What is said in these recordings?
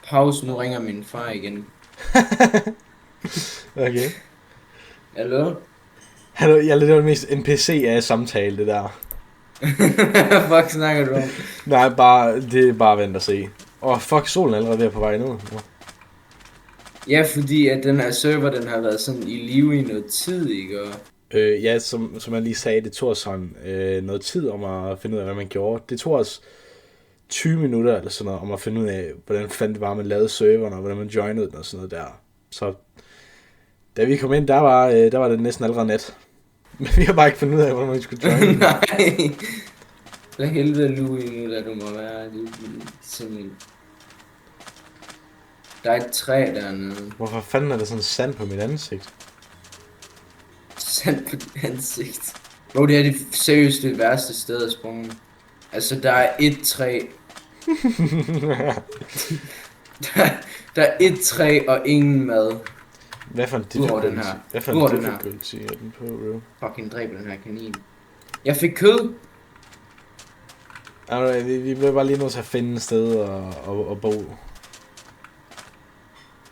Pause, nu ringer min far igen. Okay. Hallo? Hallo, jeg er lidt det mest NPC af samtale, det der. Hvad fuck snakker du om? Nej, det er bare vent at se. Fuck, solen er allerede ved at på vej ned. Ja, fordi at den her server, den har været sådan i live i noget tid, ikke? Og... Ja, som jeg lige sagde, det tog os sådan noget tid om at finde ud af, hvad man gjorde. Det tog os 20 minutter eller sådan noget, om at finde ud af, hvordan fanden det var, man lavede serveren, og hvordan man joinede den og sådan noget der. Så da vi kom ind, der var det næsten allerede nat. Men vi har bare ikke fundet ud af, hvordan man skulle joine. Nej. Hvad helvede Louis nu, der du må være. Det er simpelthen... Der er et træ dernede. Hvorfor fanden er der sådan sand på mit ansigt? Sand på dit ansigt. Bro, det er det seriøst det værste sted at sprunge. Altså, der er et træ. der er et træ og ingen mad. Hvad for en difficulty? Hvad for en difficulty er den på, bro? Fucking dræb den her kanin. Jeg fik kød. Vi bliver bare lige nødt til at finde et sted og bo.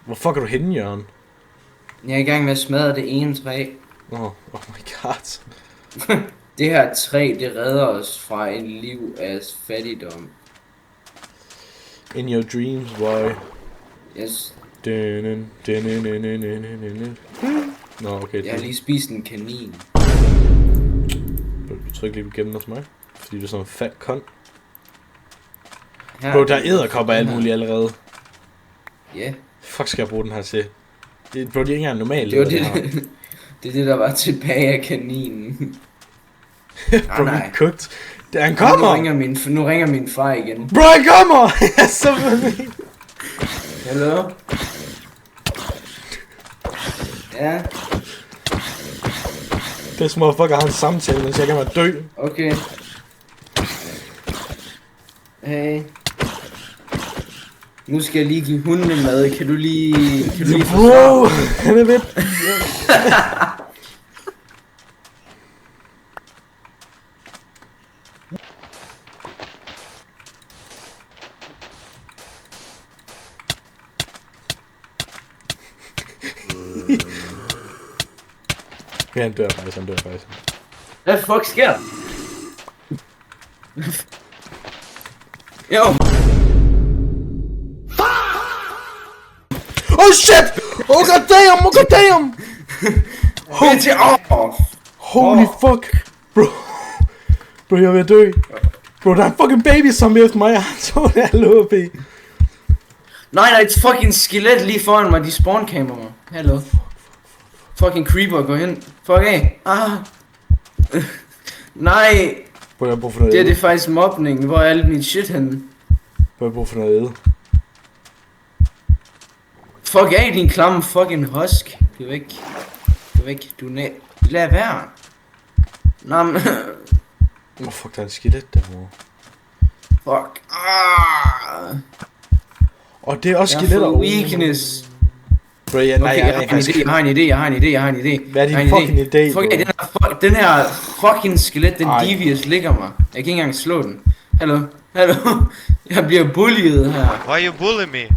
Hvor fuck er du henne, Jørgen? Jeg er i gang med at smadre det ene træ. Oh my god. Det her træ, det redder os fra en liv af fattigdom. In your dreams, boy. Yes. Nå, okay. Jeg har lige spist en kanin. Du trykker lige på gennem hos mig. Fordi du er sådan en fat kon. Her, bro, der er edderkopper alt muligt allerede. Ja. Yeah. Fuck skal jeg bruge den her til? Bro, det er ikke engang normalt. Det var det er det, der var tilbage af kaninen. Bro, nej. Cooked. Han kommer! Nu ringer min far igen. Bro, han kommer! Så hallo? Ja? Det motherfucker har en samtale, mens jeg kan være dø. Okay. Hey. Nu skal jeg lige give hundene mad. Kan du lige bro, han er ved. Ja, han dør faktisk. Hvad fuck sker der? Jo. Oh shit! Oh god damn! Holy fuck! Bro, jeg er ved at dø. Bro, der er en fucking baby zombie efter mig. Jeg har to der låbe. Nej, der er et fucking skelet lige foran mig. De spawncamer mig. Hallo. Fucking creeper, gå hen. Fuck af. Nej. Bro, jeg har brug for noget det er faktisk mobning. Hvor er alt mit shit henne? Bro, jeg har brug for noget æde. Fuck af, din klamme fucking husk. Du er væk. Lad være. Nå, men... Fuck, der er en skelet derovre. Fuck. Og det er også skeletter. Jeg får weakness. Bro, jeg har en idé. Hvad er din fucking idé, fuck, den her fucking skelet, den devious ligger mig. Jeg kan ikke engang slå den. Hallo. Jeg bliver bullied her. Why you bully me?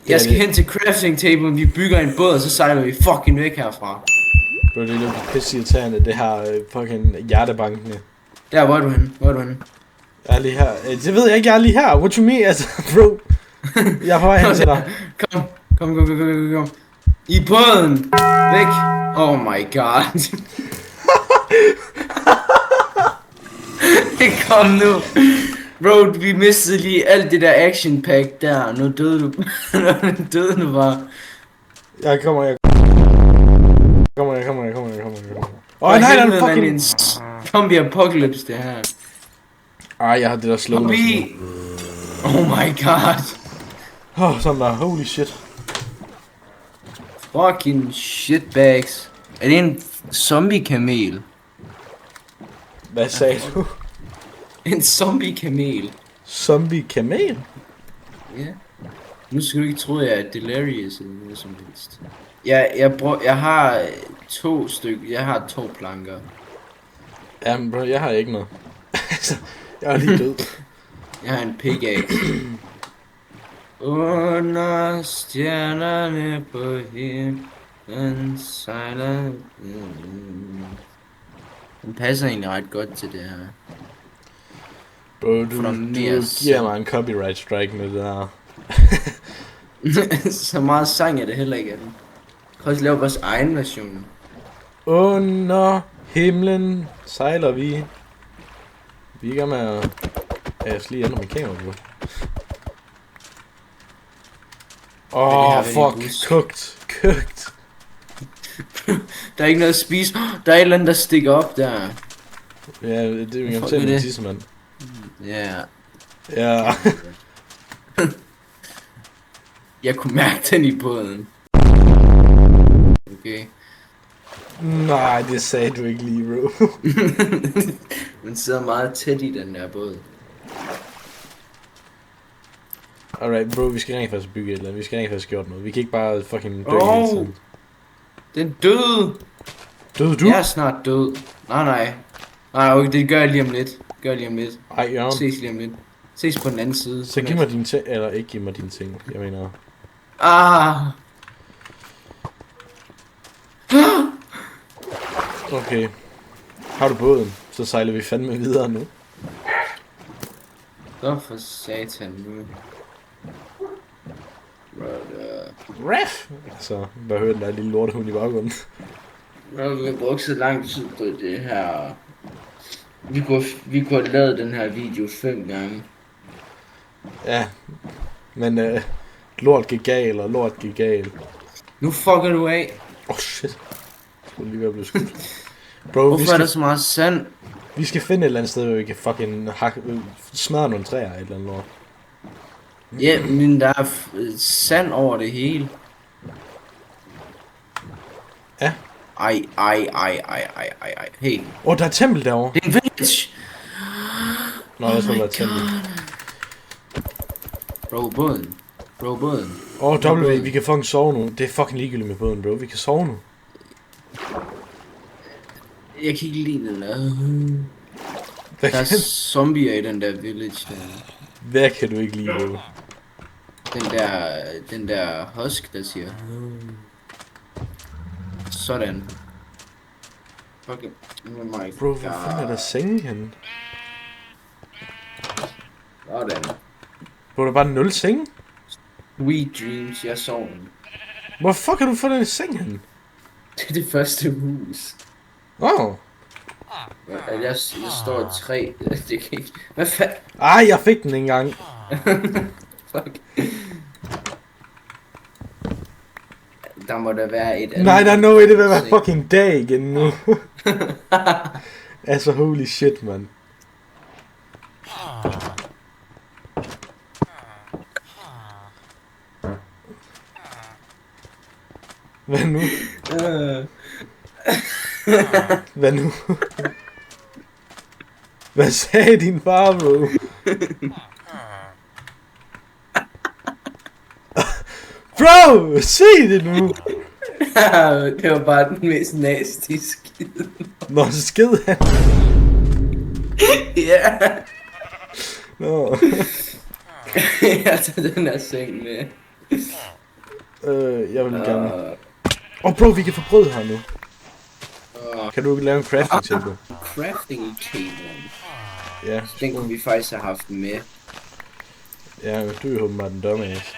Jeg skal hen til crafting table, vi bygger en båd, og så sejler vi fucking væk herfra. Bro, det er lidt pisse irriterende, det her fucking hjertebankene. Der, hvor er du henne? Jeg er lige her. Det ved jeg ikke, jeg er lige her. What you mean, altså, bro? Jeg er på vej hen til dig. Kom. I båden. Væk. Oh my god. Kom nu. Bro, vi mistede lige alt det der action pack der. Nu døde du bare. Jeg kommer. Nej, der er fucking... Zombie apocalypse, det her. Ej, jeg har det der slået. Oh my god. Sådan der, holy shit. Fucking shitbags. Er det en zombie kamel? Hvad sagde du? En zombie kamel. Zombie kamel? Ja. Nu skal du ikke tro, at jeg er delirious eller noget som helst. Jeg har 2 stykker. Jeg har 2 planker. Jamen bro, jeg har ikke noget. Jeg er lige død. Jeg har en pickaxe. Under stjernerne på himlen sejler. Den passer egentlig ret godt til det her. Bro, du giver mig en copyright strike med det der. Så meget sang er det heller ikke af den. Kan også lave vores egen version. Under himlen sejler vi. Vi er i gang med at... Jeg skal lige ændre min kamera nu. Fuck. Køgt. Der er ikke noget at spise. Der er et eller andet, der stikker op der. Ja, det er jo en til tissemand. Ja. Ja. Jeg kunne mærke den i båden. Okay. Nej, det sagde du ikke lige, bro. Den sidder meget tæt i den der båd. Alright, bro, vi skal rent faktisk bygge et eller andet. Vi skal rent faktisk gjort noget. Vi kan ikke bare fucking dø hele tiden. Den døde. Døde du? Jeg er snart død. Nej, okay, det gør jeg lige om lidt. Ej, Jørgen. Ses lige om lidt. Ses på den anden side. Så giv mig dine ting, eller ikke giv mig dine ting. Jeg mener... Okay. Har du båden? Så sejler vi fandme videre nu. Så for satan nu. Ref! Så bare høre den der lille lortehund i baggrunden. Når vi har brugt så lang tid på det her. Vi kunne have lavet den her video 5 gange. Ja. Men lort gik galt. Nu fucker du af. Shit. Jeg skulle lige være blevet skudt. Bro, hvorfor er der så meget sand? Vi skal finde et eller andet sted, hvor vi kan fucking smadre nogle træer et eller andet lort. Ja, men der er sand over det hele. Ja. Ej. Hey. Der er et tempel derovre. Det er en village. Nå, jeg tror, der er et tempel. Bro, båden. W, vi kan fucking sove nu. Det er fucking ligegyldigt med båden, bro. Vi kan sove nu. Jeg kan ikke lide den der. Der er zombier i den der village der. Hvad kan du ikke lide, bro? Den der husk, der siger. Sådan. Okay. Oh my bro, hvor fanden er der senge henne? Sådan. Bro, der er bare 0 senge? Sweet dreams, jeg sover. Hvor fuck har du fået den seng henne? Det er det første hus. Jeg står 3. Det kan ikke. Hvad fanden? Ej, jeg fik den ikke engang. Fuck. Der må der være et andet. Nej, der er no way, det vil være fucking dag igen nu. Altså, holy shit, man. Hvad nu? Hvad nu? Hvad sagde din far, bro? Bro, se det nu! Det var bare den mest nasty skid. Nå, så skid han. Ja. Nå. Jeg tager den her seng med. Jeg vil gerne... bro, vi kan få brød her nu. Kan du ikke lave en crafting table? Crafting table? Ja. Den kunne vi faktisk have haft med. Ja, men du er jo åbenbart en dumbass.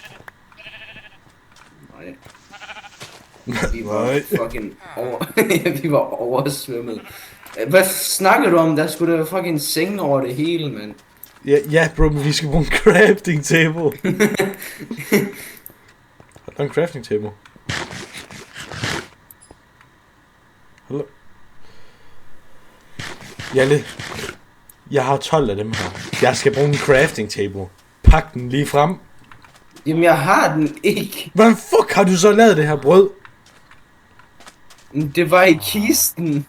Nej. Vi var fucking vi var oversvømmet. Hvad snakker du om? Der skulle der fucking seng over det hele, mand. Ja, bro, men vi skal bruge en crafting table. Har du en crafting table? Hallo? Jalle, jeg har 12 af dem her. Jeg skal bruge en crafting table. Pak den lige frem. Jamen, jeg har den ikke. Hvordan fuck har du så lavet det her brød? Det var i kisten.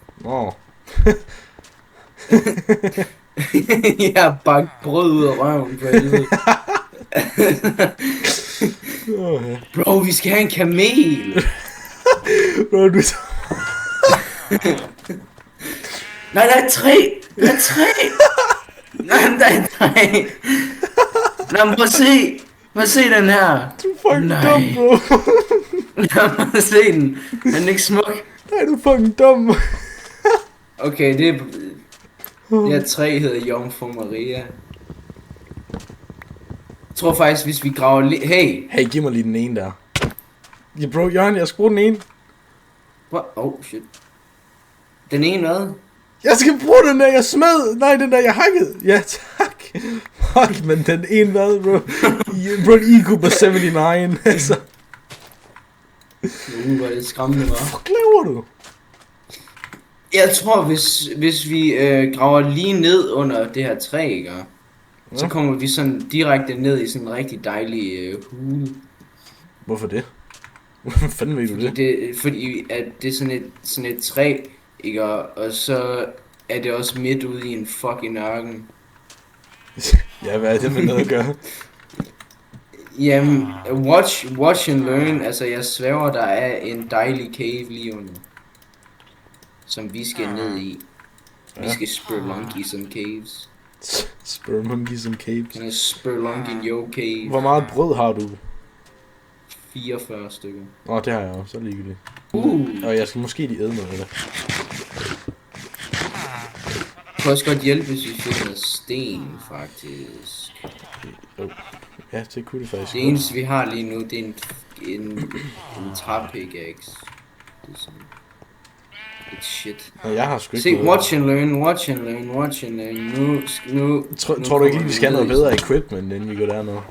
Jeg har bagt brød ud af røven for helvede. Bro, vi skal have en kamel. Bro, du... Nej, der er 3. Der er 3. Nej, der er 3. Nej, men prøv at se. Men se den her. Du er fucking Nej. dum, bro. Lad mig se den. Er den ikke smuk? Nej, du er fucking dum. Okay, det her træ hedder Jomfru Maria. Jeg tror faktisk, hvis vi graver hey! Hey, giv mig lige den ene der. Ja, bro, Jørgen, jeg skal bruge den ene. What? Oh, shit. Den ene hvad? Jeg skal bruge den der, jeg smed. Nej, den der, jeg hackede. Ja, tak. Fuck, men den ene hvad, bro? Bro, IQ på 79, altså. Hvor det skræmmende, hva'? Fuck laver du? Jeg tror, hvis vi graver lige ned under det her træ, ikke? Så Ja. kommer vi sådan direkte ned i sådan en rigtig dejlig hule. Hvorfor det? Hvordan fanden ved du det? Fordi at det er sådan et træ, ikke? Og så er det også midt ude i en fucking ørken. Ja, hvad er det med noget at gøre? Jamen, watch and learn. Altså, jeg svæver, der er en dejlig cave lige under. Som vi skal ned i. Vi Ja. skal spelunky some caves. Spur monkeys and caves. Can I spelunk in your cave? Hvor meget brød har du? 44 stykker. Åh, det har jeg også, så ligegyldigt. Det Og jeg skal måske lige æde noget af det. kan også godt hjælpe, hvis vi finder sten, faktisk. Ja, det kunne det faktisk. Det eneste, vi har lige nu, det er en træpickaxe. Det er sådan et shit. Og jeg har sgu ikke Se, noget. watch and learn, watch and learn, watch and learn. Nu Tror du ikke lige, vi skal have noget bedre equipment, inden vi går dernede?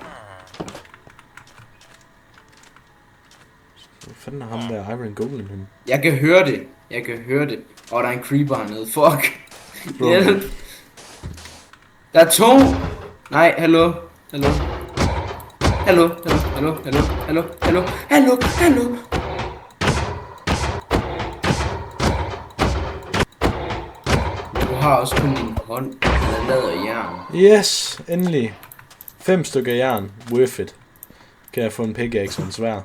Hvad fanden er ham der Iron Golem henne? Jeg kan høre det. Og der er en creeper hernede. Fuck. Bro. Hjælp. Der er to. Nej, hallo. Hallo. Hallo, hallo, hallo, hallo, hallo, hallo, hallo, hallo. Du har også kun din hånd, der er lavet af jern. Yes, endelig. 5 stykker jern. Worth it. Kan jeg få en pickaxe og en sværd?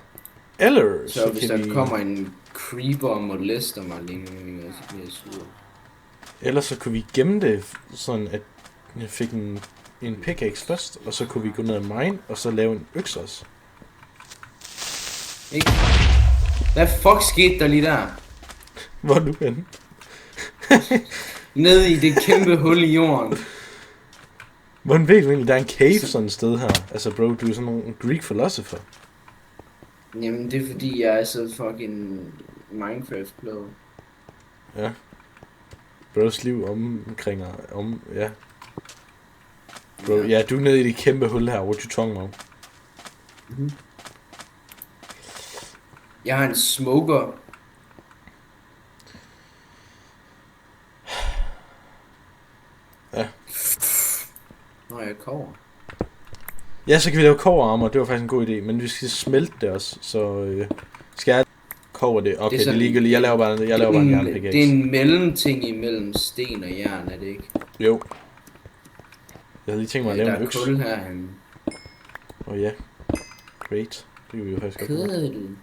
Eller Så hvis kan der vi... kommer en creeper og molester mig lige nu, så bliver jeg sur. Ellers så kunne vi gemme det sådan, at jeg fik en pickaxe først, og så kunne vi gå ned og mine, og så lave en økse også. Ikke? Hvad fuck skete der lige der? Hvor er du henne? Ned i det kæmpe hul i jorden. Hvordan ved du egentlig, der er en cave sådan et sted her? Altså bro, du er sådan en Greek philosopher. Jamen det er fordi jeg er så fucking Minecraft player. Ja. Bros liv omkring ja. Bro, ja, du er nede i det kæmpe hul her, what you talking about? Mm-hmm. Jeg har en smoker. Ja. Nå, jeg kover. Ja, så kan vi lave koverarmor, det var faktisk en god idé, men vi skal smelte det også, så skal jeg kover det? Okay, det er ligegyldigt, jeg laver bare en jernpickaxe. Det er en mellemting imellem sten og jern, er det ikke? Jo. Jeg havde lige tænkt mig at lave en økse. Der er kul herhenne. Ja. Great. Det kan vi jo faktisk godt bruge. Kød.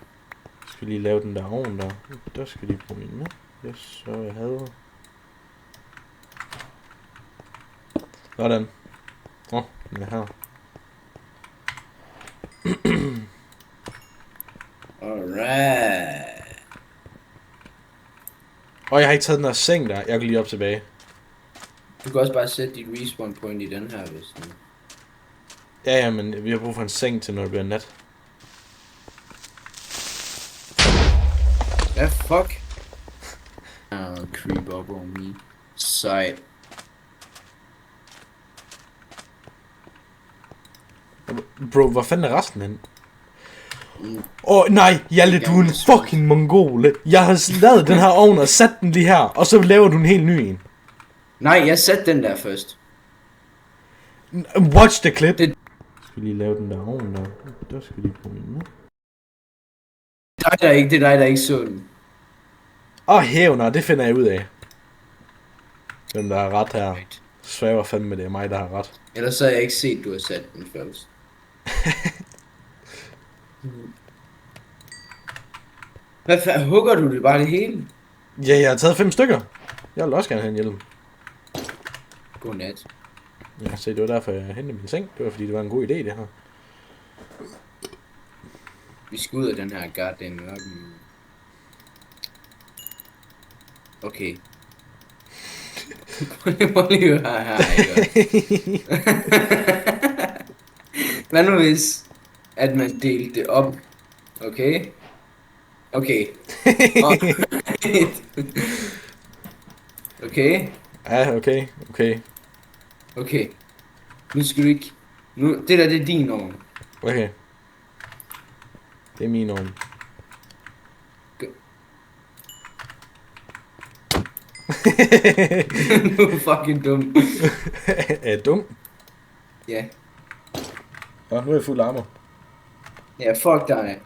Skal vi lige lave den der ovn der. Der skal lige bruge en med. Yes, så jeg havde. Sådan. Den er her. Alright. Jeg har ikke taget den der seng der. Jeg kan lige op tilbage. Du kan også bare sætte dit respawn point i den her, hvis du... Ja, men vi har brug for en seng til, når det bliver nat. Hvad fuck? Creep up on me. Sejt. Bro, hvor fanden er resten hen? Nej, Hjalte, du er en fucking mongol. Jeg har lavet den her ovn og sat den lige her, og så laver du en helt ny en. Nej, jeg satte den der først. Watch the clip. Det- Skal vi lige lave den der ovn der. Der skal vi lige bruge en med. Det er dig, der ikke så den. Hævner, det finder jeg ud af. Hvem der har ret her. Svæver fandme, det er mig, der har ret. Ellers så har jeg ikke set, du har sat den først. Hvad fanden, hugger du det bare det hele? Ja, jeg har taget 5 stykker. Jeg vil også gerne have en hjelm. Godnat. Ja, se, det var derfor, jeg hentede min seng. Det var fordi, det var en god idé, det her. Vi skal ud af den her goddamn ørken. Okay. Prøv lige at høre her, ikke? Hvad nu hvis, at man delte det op? Okay? Okay. Okay? Ja, okay. Okay. Nu skal du ikke... Nu, det der, det er din ovn. Okay. Det er min ovn. Du er fucking dum. Er jeg dum? Ja. Nå, nu er jeg fuld armor. Ja, fuck dig.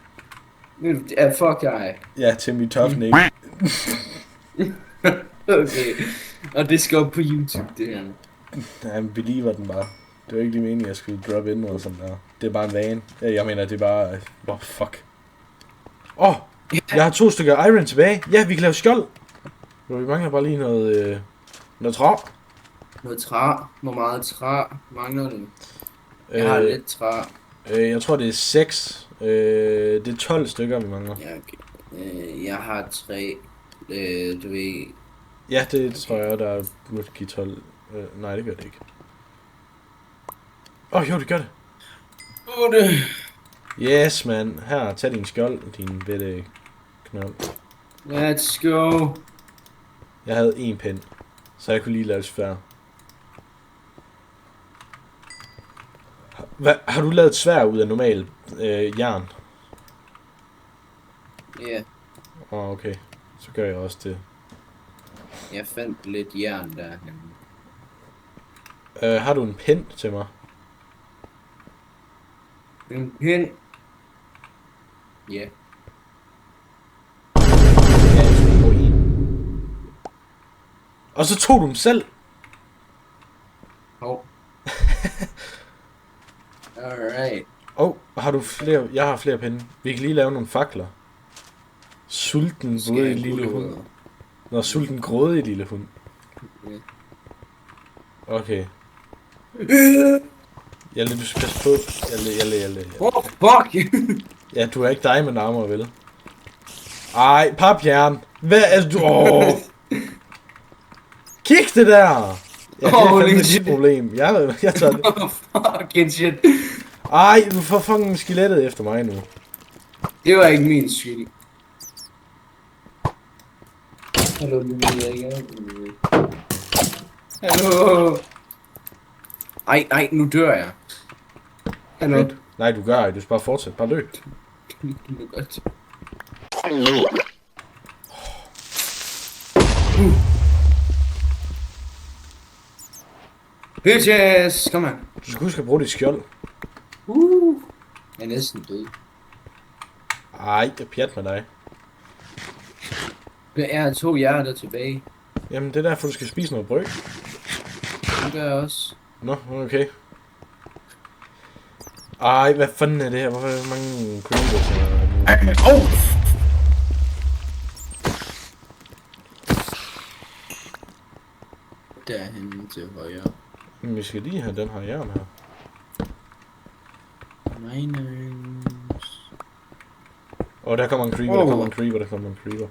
Ja, fuck dig. Ja, Timmy Tough Okay. Og det skal op på YouTube, det her. Ja, jeg believer den bare. Det var ikke lige meningen, jeg skulle drop ind noget sådan der. Det er bare en vane. Jeg mener, det er bare... fuck. Jeg har 2 stykker iron tilbage. Ja, vi kan lave skjold. Men vi mangler bare lige noget træ. Noget træ. Hvor meget træ mangler du? Jeg har lidt træ. Jeg tror, det er 6. Det er 12 stykker, vi mangler. Ja, okay. Jeg har 3. Du ved... Ja, det tror jeg, der burde give 12. Nej, det gør det ikke. Jo, det gør det. 8. Yes, man. Her, tag din skjold, din bitte knold. Let's go. Jeg havde 1 pind, så jeg kunne lige lave sværd. Har du lavet sværd ud af normal jern? Ja. Yeah. Okay. Så gør jeg også det. Jeg fandt lidt jern der. Har du en pind til mig? En pind? Ja. Yeah. Og så tog du dem selv. Alright. Har du flere? Jeg har flere pinde. Vi kan lige lave nogle fakler. Sulten både lille hund. Nå, sulten grådige lille hund. Okay. Hjalte, du skal passe på. Hjalte. Oh, fuck! Ja, du er ikke dig med armor, vel? Ej, papjern. Hvad er du? Kig det der! Ja, det er fandme dit problem. Jeg tager det. Fucking shit. Ej, du får fucking skelettet efter mig nu. Det var ikke min skyld. Hallo, Lulia. Hallo. Ej, nu dør jeg. Hallo. Nej, du gør ikke. Du skal bare fortsætte. Bare løb. Det er godt. Bitches, kom her. Du skal huske at bruge dit skjold. Jeg er næsten død. Ej, det er pjat med dig. Jeg har 2 hjerter tilbage. Jamen, det er derfor, du skal spise noget brød. Det gør jeg også. Nå, okay. Ej, hvad fanden er det her? Hvorfor er der mange creepers her? Derhen til højre. Men vi skal lige have den her jern her. Miners. Der kommer en creeper, der kommer en creeper.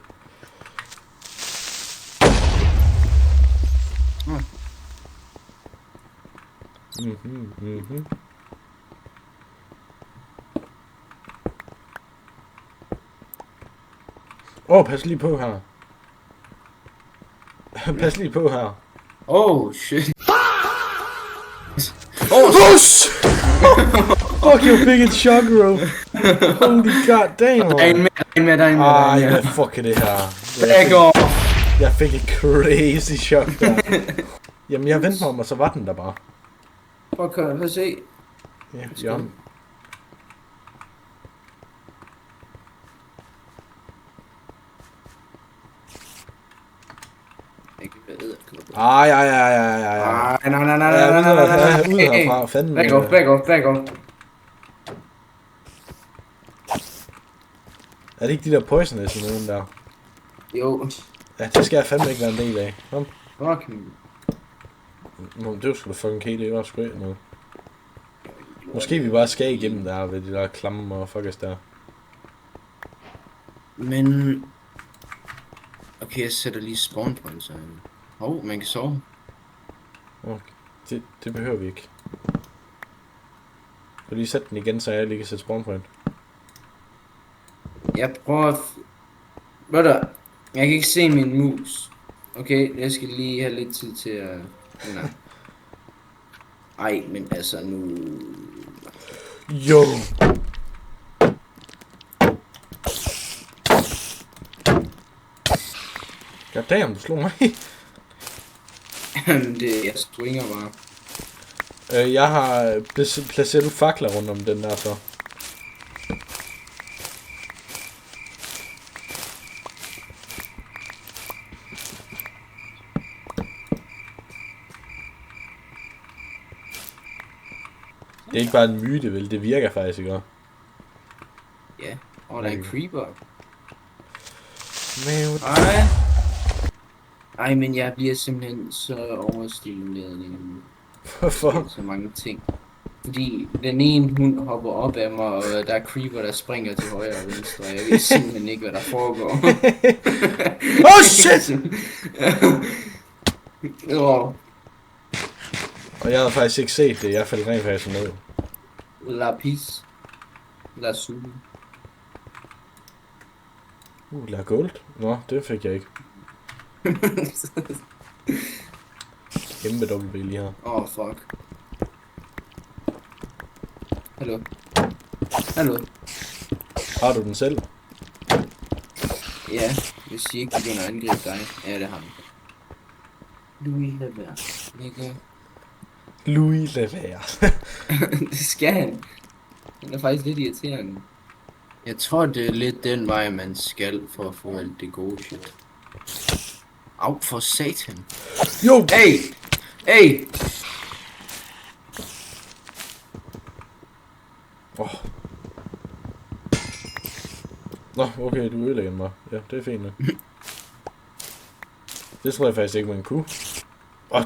Pas lige på her. Pas lige på her. Oh shit. Fuck you, big and shock, bro. Holy god damn. Der er en mere. Hvad fuck er det her? Back off. Jeg fik et crazy chok der. Jamen, jeg vendte mig om, og så var den der bare. Prøv at se. Ja. Ej. Nej. Ud herfra, fanden. Back off. Er det ikke de der poisonous i nogen der? Jo. Ja, det skal jeg fandme ikke være en del af. Kom. Fucking. Nå, det var sgu da fucking KD, det var sgu ikke noget. Måske vi bare skal igennem der ved de der klamme og fuckers der. Men... Okay, jeg sætter lige spawn points her. Man kan sove. Det behøver vi ikke. Jeg lige sætte den igen, så jeg lige kan sætte spawn point. Jeg prøver at... Hvad der? Jeg kan ikke se min mus. Okay, jeg skal lige have lidt tid til at... Nej. Ej, men altså nu... Jo! Goddamn, du slog mig. Jeg swinger bare. Jeg har placeret du fakler rundt om den der så. Det er ikke bare en myte, vel? Det virker faktisk, ikke? Ja, og der er en creeper. Nej. Ej, men jeg bliver simpelthen så overstimuleret lige nu. Hvorfor? Så mange ting. Fordi den ene hund hopper op af mig, og der er creeper, der springer til højre og venstre, og jeg ved simpelthen ikke, hvad der foregår. Oh shit! Oh. Og jeg havde faktisk ikke set det, jeg faldt rent faktisk ned. Lapis. Lazuli. La gold? Nå, det fik jeg ikke. Kæmpe W lige her. Fuck. Hallo. Hallo. Har du den selv? Ja, hvis I ikke begynder at angribe dig. Ja, det har vi. Louis, lad være. Ikke? Louis, lad være. Det skal han. Den er faktisk lidt irriterende. Jeg tror, det er lidt den vej, man skal for at få alt det gode shit. Au, for satan. Jo! Hey! Hey! Nå, okay, du ødelægger mig. Ja, det er fint. Det tror jeg faktisk ikke, man kunne.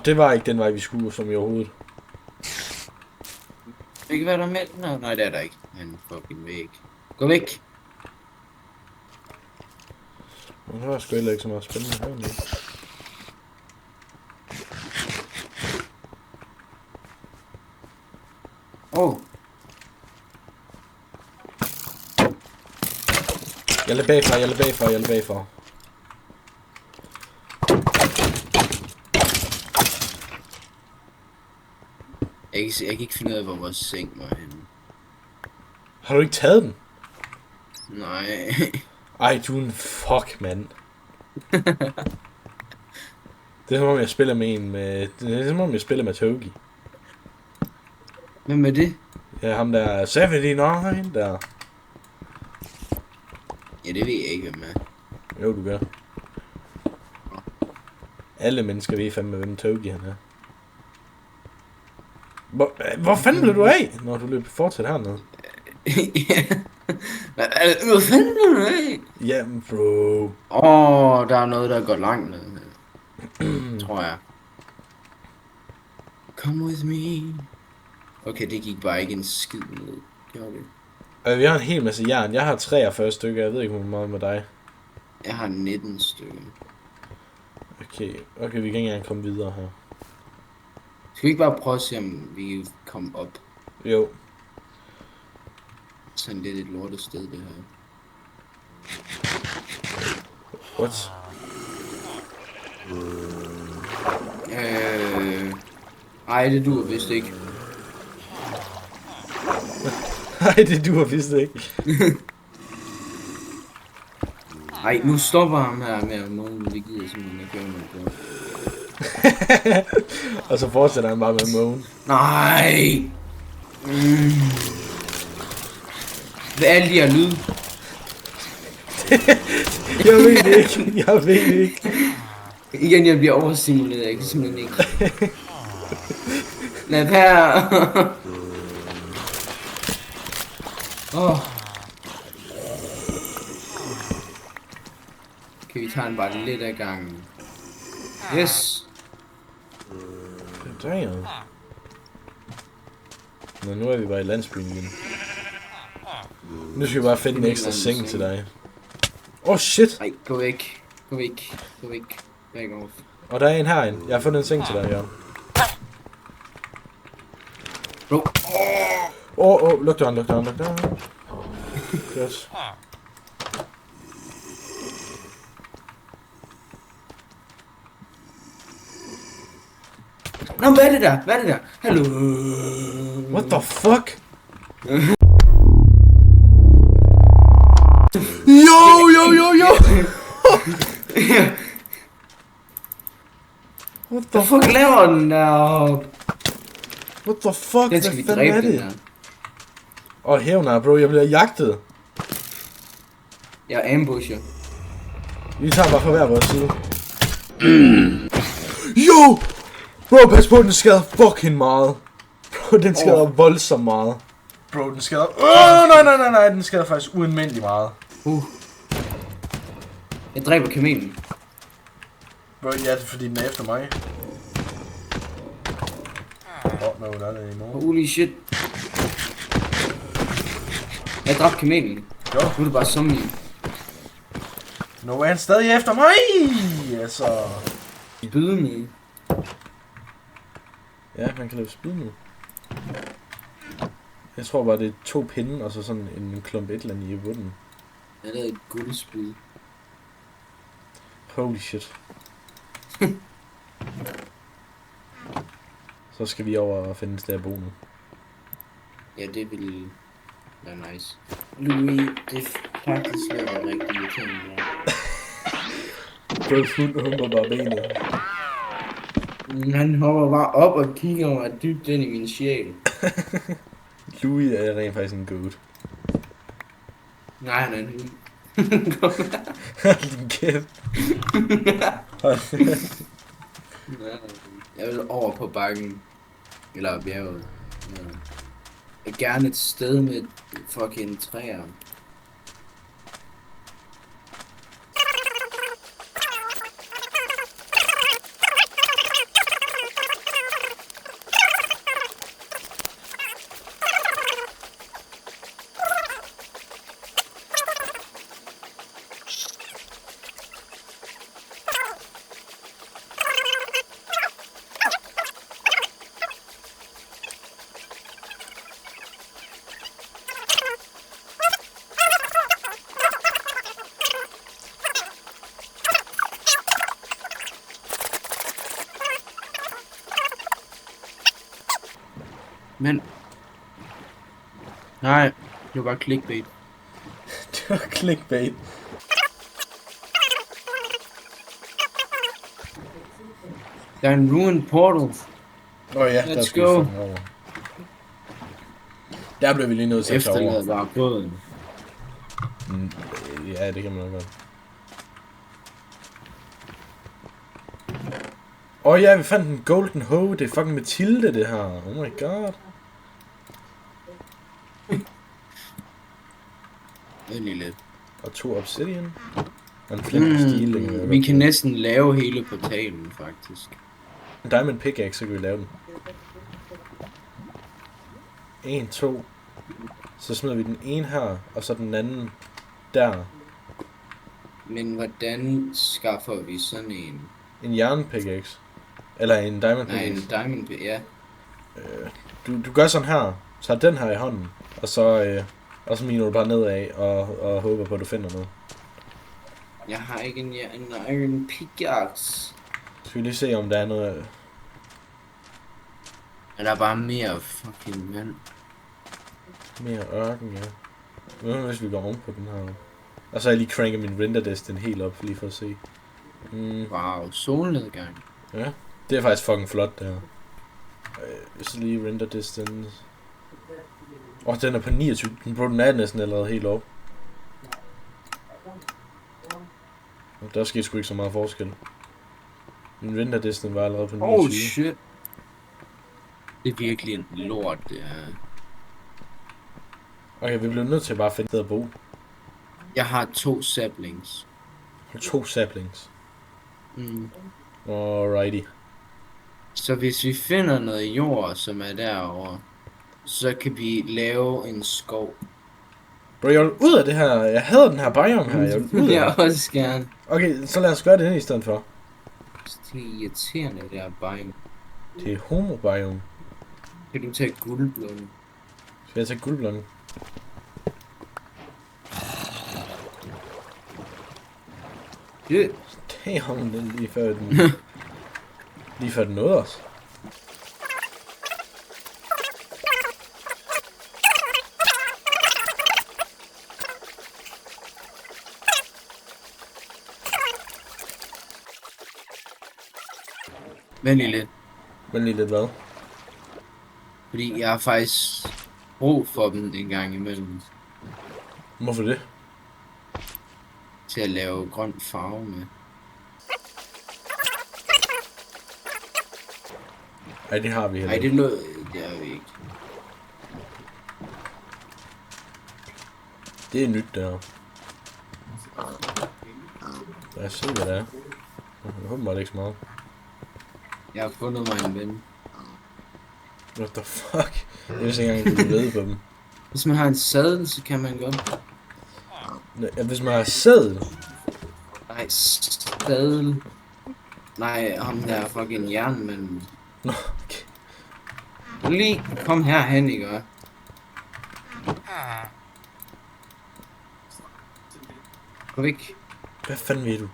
Det var ikke den vej, vi skulle, som i overhovedet. Det kan være der med. Nej, det er der ikke. Han fucking væk. Gå væk! Men der er sgu heller ikke så meget spændende her nu. Jeg er bagfra. Jeg kan ikke finde ud af, hvor vores seng var henne. Har du ikke taget den? Nej. Ej, du er en fuck, mand. Det er som om, jeg spiller med en med... Det er som om, jeg spiller med Togi. Hvem er det? Ja, ham der... 79 der. Ja, det ved jeg ikke, hvem er. Jo, du gør. Alle mennesker ved fandme, hvem Togi han er. Hvor fanden blev du af, når du løb fortsat hernede? Ja. Hvor fanden blev du af? Jamen, bro. Der er noget, der går langt ned. Tror jeg. Come with me. Okay, det gik bare ikke en skid ned. Gjorde det? Vi har en hel masse jern. Jeg har 43 stykker. Jeg ved ikke, hvor meget med dig. Jeg har 19 stykker. Okay, vi kan ikke engang komme videre her. Skal vi ikke bare prøve at se, om vi kan komme op? Jo. Sådan lidt et lortet sted, det her. What? Ej, det duer vist ikke. Nej, det duer vist ikke. Ej, nu stopper ham her med at måne, det gider simpelthen ikke gøre noget på. Og så fortsætter han bare med at måne. Nej! Hvad er de her lyd? Jeg ved det ikke. Igen, jeg bliver overstimuleret, jeg kan simpelthen ikke. Lad være! Okay, vi tager den bare lidt af gangen. Yes! Damn. Nå, nu er vi bare i landsbyen igen. Nu skal vi bare finde en ekstra seng til dig. Oh shit! Nej, gå væk. Gå væk. Gå væk. Back off. Og der er en herinde. Jeg har fundet en seng til dig, ja. Bro. Luk døren. Yes. Nå, hvad er det der? Hallo? What the fuck? Yo! What the fuck laver den der? What the fuck? Den skal vi dræbe, den der. Hævner, bro. Jeg bliver jagtet. Jeg ambusher. Vi tager bare fra hver vores side. Yo! Bro, pas på, den skader fucking meget. Bro, den skader voldsomt meget. Bro, den skader... Nej, den skader faktisk ualmindeligt meget. Jeg dræber kamelen. Bro, ja, det er fordi den er efter mig. No, der er det i morgen. Holy shit. Jeg dræbte kamelen. Jo. Nu er det bare zombie. Nu er han stadig efter mig! Altså... Byde med. Ja, man kan lave spyd nu. Jeg tror bare, det er 2 pinde, og så sådan en klump et eller andet i bunden. Jeg lavede et guldspyd. Holy shit. Så skal vi over og finde et sted at bo nu. Ja, det ville være nice. Louis, det er faktisk været rigtig irriterende. Bro, fuld humper bare benet. Han hopper bare op og kigger mig dybt ind i min sjæl. Louis er rent faktisk en goat. Nej, han er en hund. Din kæft. Jeg vil over på bakken. Eller bjerget. Ja. Jeg vil gerne et sted med fucking træer. Men... Nej, det var bare clickbait. Det var clickbait. Der er en ruined portal. Ja, Let's der skal go. vi over. Der blev vi lige nødt til at tage over. Efterlader bare båden. Ja, det kan man nok godt. Ja, vi fandt en golden hoe. Det er fucking Mathilde, det her. Oh my god. Det er lige lidt. Og 2 obsidian. Og en flint stil. Vi kan næsten lave hele portalen, faktisk. En diamond pickaxe, så kan vi lave den. 1, 2. Så smider vi den ene her, og så den anden der. Men hvordan skaffer vi sådan en? En jern pickaxe. Eller en diamond Nej, pickaxe. en diamond, ja. Du gør sådan her. Tager den her i hånden. Og så miner du bare nedad og håber på, at du finder noget. Jeg har ikke en iron pickaxe. Skal vi lige se, om der er noget... Er der bare mere fucking vand? Mere ørken, ja. Nu hvis vi går om på den her. Og så har jeg lige cranket min render distance helt op, lige for at se. Wow, solnedgang. Ja, det er faktisk fucking flot, det her. Så lige render distance. Den er på 29. Den er næsten allerede helt op. Der skete sgu ikke så meget forskel. Min render distance var allerede på 29. Oh shit. Det er virkelig en lort, det her. Okay, vi bliver nødt til bare at finde et sted at bo. Jeg har 2 saplings. 2 saplings. Alrighty. Så hvis vi finder noget jord, som er derovre, Så kan vi lave en skov. Bro, jeg vil ud af det her. Jeg hader den her biome her. Jeg vil ud af Jeg det. også gerne. Okay, så lad os gøre det i stedet for. Det er irriterende, det her biome. Det er homo biome. Kan du tage guldblom? Skal jeg tage guldblokken? Det. Damn, den lige før den... lige før den nåede os. Vent lige lidt. Men lige lidt hvad? Fordi jeg har faktisk brug for dem en gang imellem. Hvorfor det? Til at lave grøn farve med. Ej, det har vi heller Nej, det er noget... Det har vi ikke. Det er nyt, der. Lad os se, hvad det er. Jeg håber bare ikke så meget. Jeg har fundet mig en ven. What the fuck? Jeg vidste ikke engang, du ved på dem. Hvis man har en sadel, så kan man godt. Ja, hvis man har sædel. Nej, sadel. Nej, ham der fucking jernmanden. Nå, okay. Lige kom herhen, ikke? Gå væk. Hvad fanden ved du?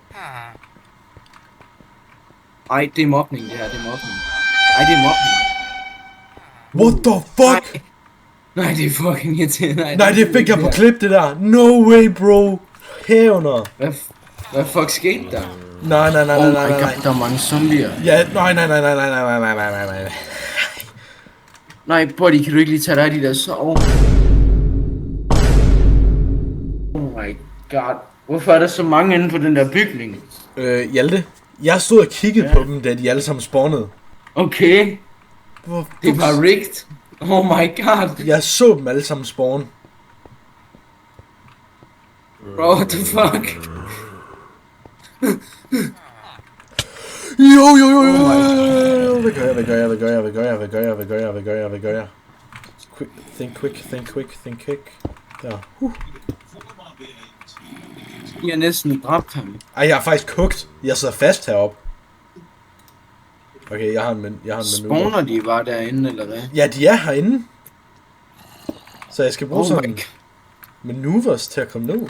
Ej, det er mobning, det her, det er mobning. Ej, det er mobning. What the fuck? Nej, det er fucking irriterende. Nej, det fik jeg på klip, det der. No way, bro. Hævner. Hvad fuck skete der? Nej. Oh my god, der er mange zombier. Ja, nej. Nej, buddy, kan du ikke lige tage dig af de der så... Oh my god. Hvorfor er der så mange inde på den der bygning? Hjalte. Jeg stod og kiggede på dem, da de alle sammen spawnede. Okay. Hvor Det var rigged. Oh my god. Jeg så dem alle sammen spawn. Bro, what the fuck? Jo. Oh Hvad gør jeg? Think quick. Der. Jeg har næsten dræbt ham. Ej, jeg har faktisk kogt. Jeg sidder fast heroppe. Okay, jeg har en manøvre. Spawner de bare derinde, eller hvad? Ja, de er herinde. Så jeg skal bruge Oh sådan my god. maneuvers til at komme ned.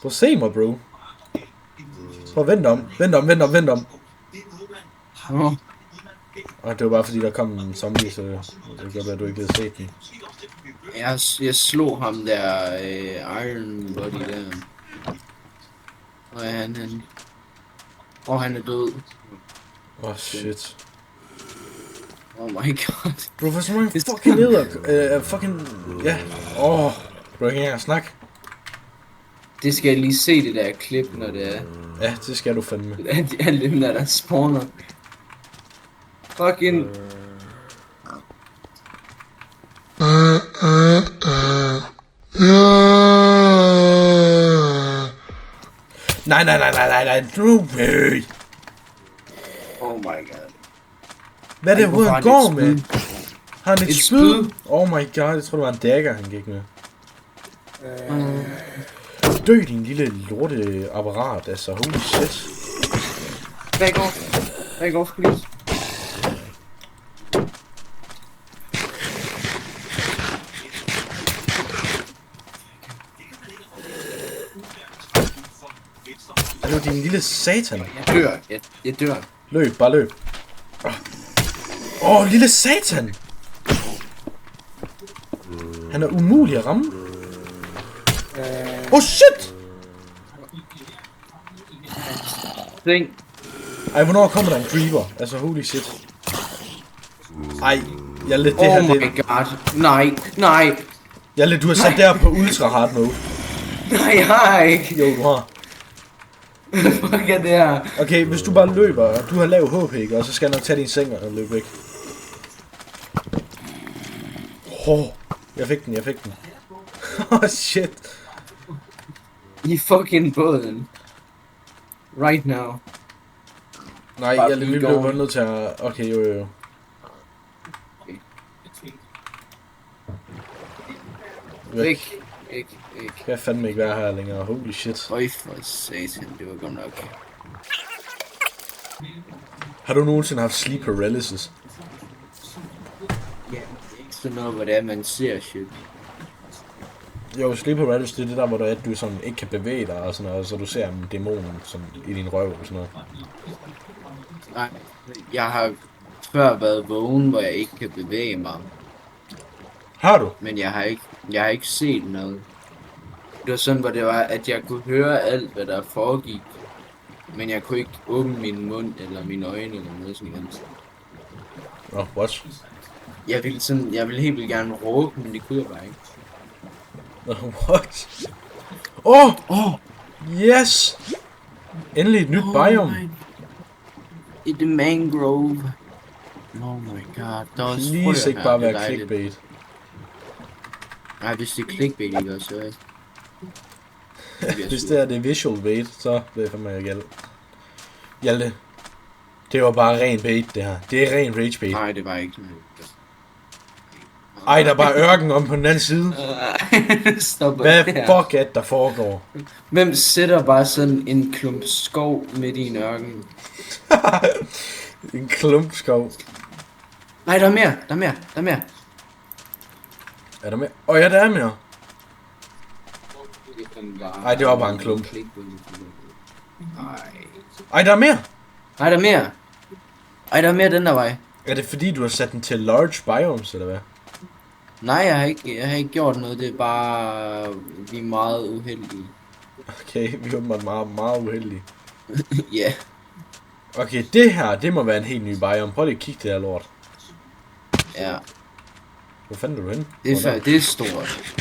Prøv at se mig, bro. Prøv at vente om. Oh. Og det var bare fordi, der kom en zombie, så det kan godt være, at du ikke havde set den. Jeg slog ham der Iron Body der. Og han... Og han er død. Oh shit. Oh my god. Bro, hvor så mange fucking neder? Fucking... Ja. Bro, jeg kan ikke engang snakke. Det skal jeg lige se det der klip, når det er... Ja, det skal du fandme. Alle dem der spawner. Fucking... Nej, no way. Oh my god. Hvad er det, Hvorfor hvor har han han går et med? spyd? Har han et Et spyd? spyd? Oh my god, jeg tror det var en dagger, han gik med. Dø din lille lorte apparat, altså, holy shit. Back off, please. Det var din lille satan. Jeg dør. Løb, bare løb. Lille satan! Han er umulig at ramme. Shit! Think. Ej, hvornår kommer der en creeper? Altså, holy shit. Ej, Hjalte, det Oh her, my det... god. Nej. Hjalte, du har sat der på ultra hard mode. Nej, jeg har ikke. Jo, du har. Fuck er det her? Okay, hvis du bare løber, og du har lav HP, ikke? Og så skal jeg nok tage din seng og løbe væk. Jeg fik den. Shit. I fucking båden. Right now. Nej, Bare vi keep bliver going. nødt til at... Okay, jo. Okay. Væk. Kan jeg fandme ikke være her længere. Holy shit. Øj for satan, det var godt nok. Har du nogensinde haft sleep paralysis? Ja, det er ikke sådan noget, hvor det er, man ser shit. Jo, sleep paralysis, det er det der, hvor du sådan ikke kan bevæge dig og sådan noget, så du ser en dæmon sådan i din røv og sådan noget. Nej, jeg har før været vågen, hvor jeg ikke kan bevæge mig. Har du? Men jeg har ikke set noget. Det var sådan, hvor det var, at jeg kunne høre alt, hvad der foregik. Men jeg kunne ikke åbne min mund, eller mine øjne, eller noget sådan noget. Nå, what? Jeg ville helt vildt gerne råbe, men det kunne jeg bare ikke. What? Yes! Endelig et nyt biome. I the mangrove. Oh my god, der er også Please ikke her, bare det er være dejligt. clickbait. Nej, hvis det er clickbait, ikke også, så Hvis det er visual bait, så bliver det fandme galt. Hjalte, det var bare ren bait, det her. Det er ren rage bait. Nej, det var ikke. Ej, der er bare ørken om på den anden side. Stop. Hvad fuck er der foregår? Hvem sætter bare sådan en klump skov midt i en ørken? En klumpskov. Nej, der er mere. Er der mere? Ja, der er mere. Ej, det var bare en klump. Ej, der er mere. Nej, der er mere den der vej. Er det fordi, du har sat den til large biomes, eller hvad? Nej, jeg har ikke gjort noget. Det er bare, vi er meget uheldige. Okay, vi er åbenbart meget, meget uheldige. Ja. Okay, det her, det må være en helt ny biome. Prøv lige at kigge det her lort. Ja. Hvor fanden er du henne? Det er stort.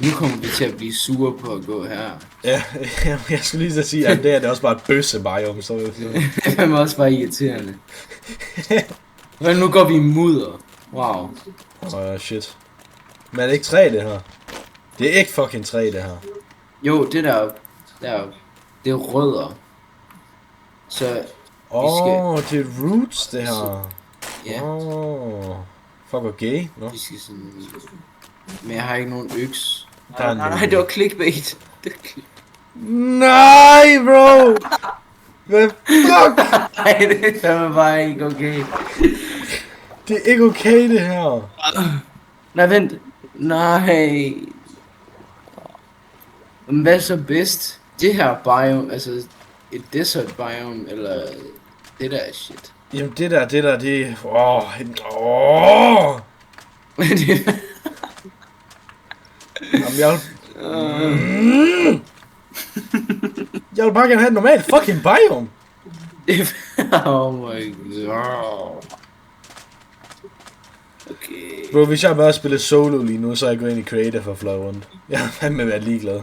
Nu kommer vi til at blive sure på at gå her. Ja, jeg skulle lige så sige, at det er det også bare et bøsse biome, så Det er også bare irriterende. Men nu går vi i mudder. Wow. Shit. Men er det ikke træ, det her? Det er ikke fucking træ, det her. Jo, det der, det er rødder. Så det er roots, det her. Ja. Fuck, okay. No. Vi skal sådan... Men jeg har ikke nogen øks. Nej, det var clickbait. Nej, bro! Hvad fuck? Nej, det er fandme bare ikke okay. Det er ikke okay, det her. Nej, vent. Nej. Men hvad er så bedst? Det her biome, altså et desert biome, eller det der shit? Jamen det der, det... Jamen, jeg vil bare gerne have et normalt fucking biome. Oh my god. Okay. Bro, hvis jeg bare spiller solo lige nu, så er jeg gået ind i creator for at fly rundt. Jeg har fandme været ligeglad.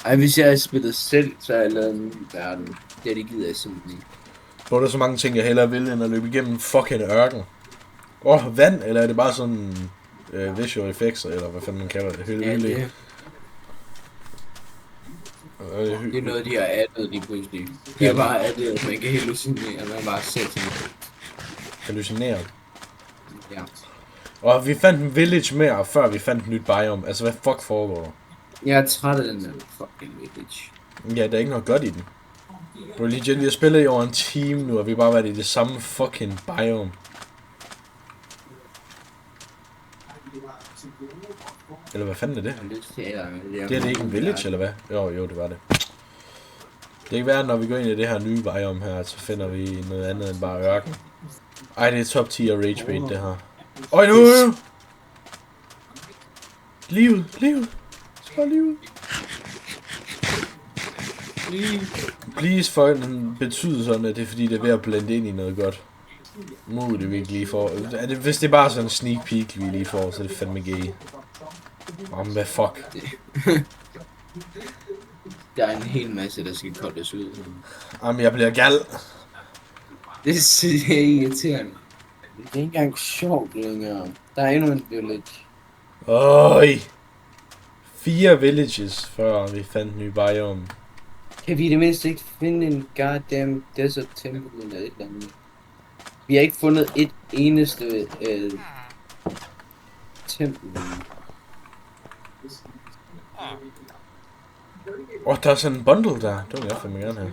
Ej, hvis jeg havde spillet selv, så havde jeg lavet en ny verden. Det gider jeg simpelthen ikke. Bro, der er så mange ting, jeg hellere vil, end at løbe igennem fucking ørken. Vand, eller er det bare sådan visual effects, eller hvad fanden man kalder det? Ja, det er noget, de har addet lige pludselig. De har bare addet, at man kan hallucinere, man bare sætte sådan noget. Hallucinere? Ja. Og vi fandt en village mere, før vi fandt et nyt biome. Altså, hvad fuck foregår der? Jeg er træt af den der fucking village. Ja, der er ikke noget godt i den. Bro, legit, vi har spillet i over en time nu, og vi har bare været i det samme fucking biome. Eller hvad fanden er det? Det er det ikke en village, eller hvad? Jo, det var det. Det kan være, når vi går ind i det her nye biome her, så finder vi noget andet end bare ørken. Ej, det er top 10 af rage bait, det her. Øj, nu! Livet! Spar livet! Please, for den betyder sådan, at det er fordi, det er ved at blende ind i noget godt. Må det vi ikke lige får. Hvis det er bare sådan en sneak peek, vi lige får, så er det fandme gay. Hvad fuck? Der er en hel masse, der skal koldes ud. Jamen, jeg bliver gal. Det er irriterende. Det er ikke engang sjovt længere. Der er endnu en village. Øj. 4 villages, før vi fandt en ny biome. Kan vi i det mindste ikke finde en goddamn desert temple eller et eller andet? Vi har ikke fundet et eneste tempel. Der er sådan en bundle der. Det vil jeg fandme gerne have.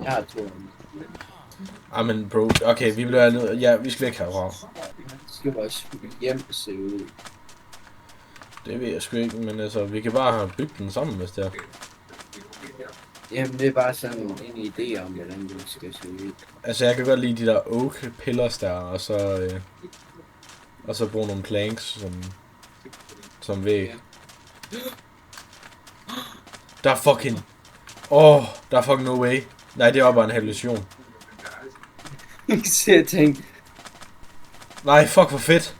Jeg har 2. Men bro, okay, vi bliver nødt. Ja, vi skal væk herfra. Det skal vores hjem se ud. Det ved jeg sgu ikke, men altså, vi kan bare have bygget den sammen, hvis det er. Jamen, det er bare sådan en idé om, hvordan det skal se ud. Altså, jeg kan godt lide de der oak pillars der, og så bruge nogle planks som væg. Der er fucking... der er fucking no way. Nej, det er bare en hallucination. Jeg tænkte... Nej, fuck, hvor fedt.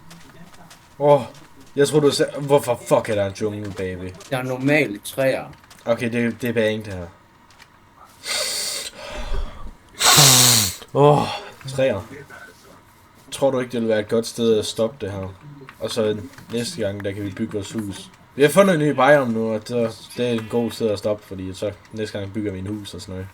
Jeg tror du sagde... Hvorfor fuck er der en jungle, baby? Der er normale træer. Okay, det er bang, det her. Træer. Tror du ikke, det vil være et godt sted at stoppe det her? Og så næste gang, der kan vi bygge vores hus. Vi har fundet en ny biome nu, og det er en god sted at stoppe, fordi så næste gang bygger vi en hus og sådan noget.